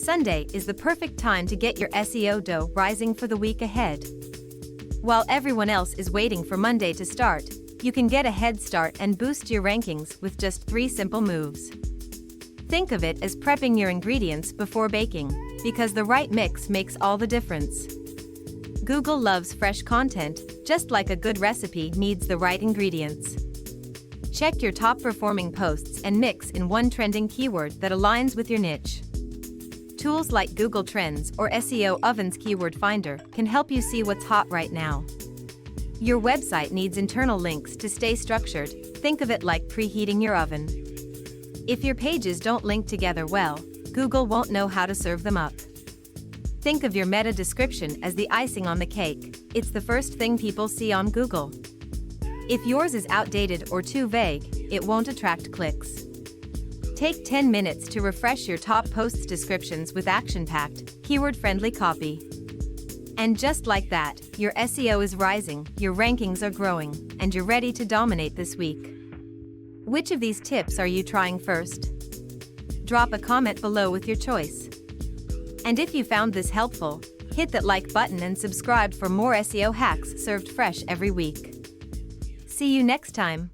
Sunday is the perfect time to get your SEO dough rising for the week ahead. While everyone else is waiting for Monday to start, you can get a head start and boost your rankings with just 3 simple moves. Think of it as prepping your ingredients before baking, because the right mix makes all the difference. Google loves fresh content, just like a good recipe needs the right ingredients. Check your top-performing posts and mix in one trending keyword that aligns with your niche. Tools like Google Trends or SEO Oven's Keyword Finder can help you see what's hot right now. Your website needs internal links to stay structured. Think of it like preheating your oven. If your pages don't link together well, Google won't know how to serve them up. Think of your meta description as the icing on the cake. It's the first thing people see on Google. If yours is outdated or too vague, it won't attract clicks. Take 10 minutes to refresh your top posts' descriptions with action-packed, keyword-friendly copy. And just like that, your SEO is rising, your rankings are growing, and you're ready to dominate this week. Which of these tips are you trying first? Drop a comment below with your choice. And if you found this helpful, hit that like button and subscribe for more SEO hacks served fresh every week. See you next time.